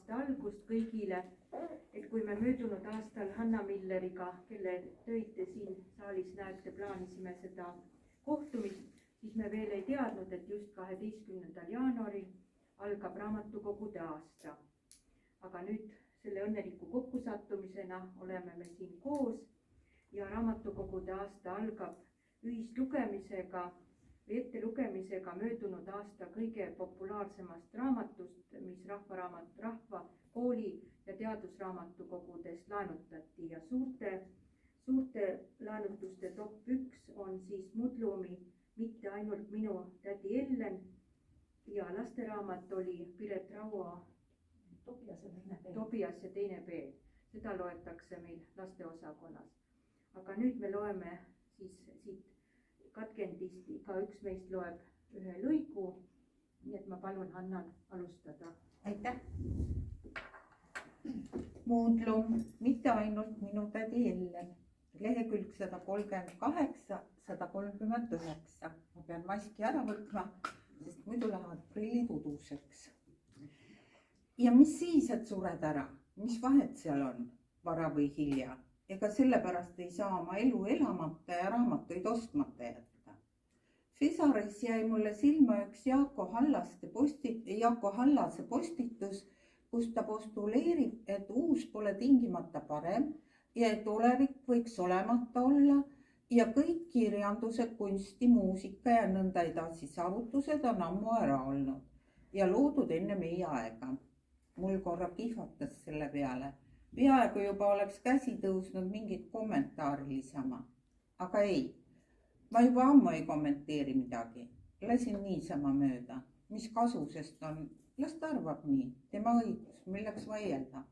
aasta algust kõigile, et kui me möödunud aastal Hanna Milleriga, kelle töid te siin saalis näete, plaanisime seda kohtumist, siis me veel ei teadnud, et just 12. jaanuaril algab raamatukogude aasta. Aga nüüd selle õnneliku kokkusattumisena oleme me siin koos ja raamatukogude aasta algab ühislugemisega või ettelugemisega möödunud aasta kõige populaarsemast raamatust, mis rahva, kooli ja teadusraamatukogudes laenutati ja suurte laenutuste top 1 on siis Mudlumi Mitte ainult minu tädi Ellen ja lasteraamat oli Piret Raua Tobias ja teine B. Seda loetakse meil lasteosakonnas. Aga nüüd me loeme siis siit katkendist, igaüks meist loeb ühe lõigu, nii et ma palun Hannal alustada. Aitäh! Mudlum Mitte ainult minu tädi Ellen. Lehekülg 138, 139. Ma pean maski ära võtma, sest muidu lähevad prillid uduseks. Ja mis siis, et sured ära? Mis vahet seal on, vara või hilja? Ega sellepärast ei saa oma elu elamata ja raamatuid ostmata jätta. Fesaris jäi mulle silma üks Jaako Hallase postitus, kus ta postuleerib, et uus pole tingimata parem ja et olevik võiks olemata olla ja kõik kirjanduse, kunsti, muusika ja nõnda edasi saavutused on ammu ära olnud ja loodud enne meie aega. Mul korra kihvatas selle peale. Peaaegu juba oleks käsi tõusnud mingit kommentaari lisama. Aga ei, ma juba ammu ei kommenteeri midagi. Lasin niisama mööda. Mis kasu sest on? Las ta arvab nii. Tema õigus, milleks vaielda.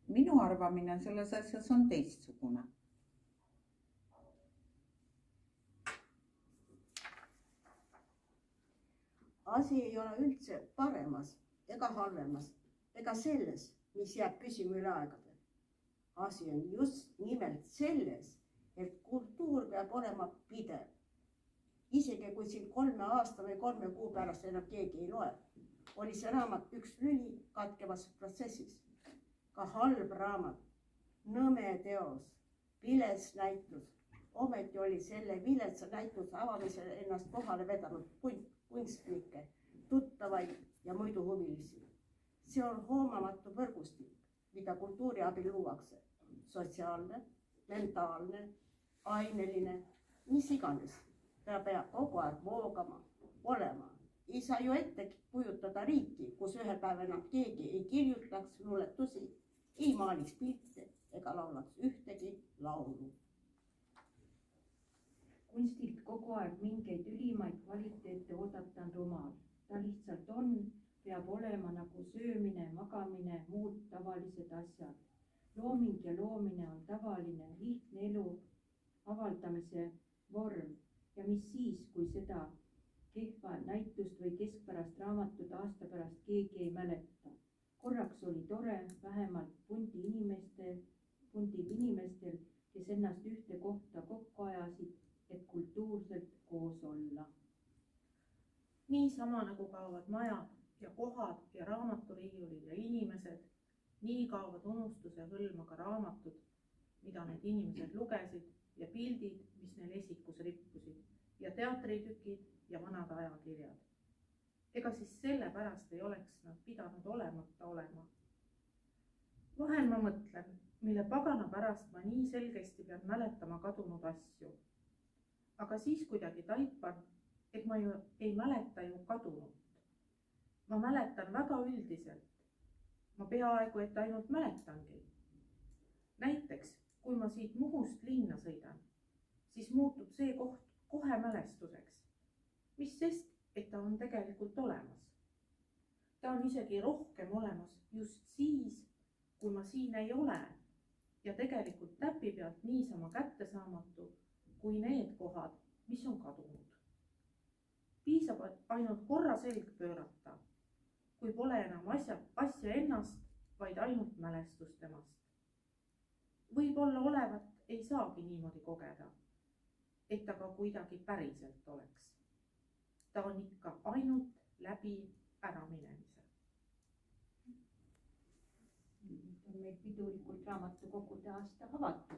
Minu arvamine selles asjas on teistsugune. Asi ei ole üldse paremas ega halvemas ega selles, mis jääb püsima üle aegade. Asi on just nimelt selles, et kultuur peab olema pidev. Isegi kui siin 3 aasta või 3 kuu pärast enam keegi ei loe, oli see raamat üks lüli katkevas protsessis. Ka halb raamat, nõme teos, viles näitus. Ometi oli selle viletsa näituse avamisel ennast kohale vedanud kunstnikke, tuttavaid ja muidu huvilisi. See on hoomamatu võrgustik, mida kultuuri abil luuakse. Sotsiaalne, mentaalne, aineline, mis iganes. Ta peab kogu aeg voogama, olema. Ei saa ju ette kujutada riiki, kus ühel päev enam keegi ei kirjutaks luuletusi, ei maaliks pilte ega laulaks ühtegi laulu. Kunstilt kogu aeg mingeid ülimaid kvaliteete oodata on rumal. Ta lihtsalt on, peab olema nagu söömine, magamine, muud tavalised asjad. Looming ja loomine on tavaline, lihtne elu avaldamise vorm. Ja mis siis, kui seda kehva näitust või keskpärast raamatut aasta pärast keegi ei mäleta? Korraks oli tore vähemalt pundil inimestel, kes ennast ühte kohta kokku ajasid, et kultuurselt koos olla. Niisama nagu kaovad majad ja kohad ja raamaturiiulid ja inimesed, nii kaovad unustuse hõlma ka raamatud, mida need inimesed lugesid ja pildid, mis neil esikus rippusid ja teatritükid ja vanad ajakirjad. Ega siis sellepärast ei oleks nad pidanud olemata olema. Vahel ma mõtlen, mille pagana pärast ma nii selgesti pean mäletama kadunud asju. Aga siis kuidagi taipan, et ma ju ei mäleta ju kadunut. Ma mäletan väga üldiselt. Ma peaaegu, et ainult mäletangi. Näiteks, kui ma siit Muhust linna sõidan, siis muutub see koht kohe mälestuseks. Mis sest, et ta on tegelikult olemas. Ta on isegi rohkem olemas just siis, kui ma siin ei ole ja tegelikult täpi pealt niisama kättesaamatu kui need kohad, mis on kadunud. Piisab ainult korra selg pöörata, kui pole enam asja ennast, vaid ainult mälestus temast. Võib-olla olevat ei saagi niimoodi kogeda, et ta ka kuidagi päriselt oleks. Ta on ikka ainult läbi äraminemise. meil pidulikult raamatukogude aasta avatud.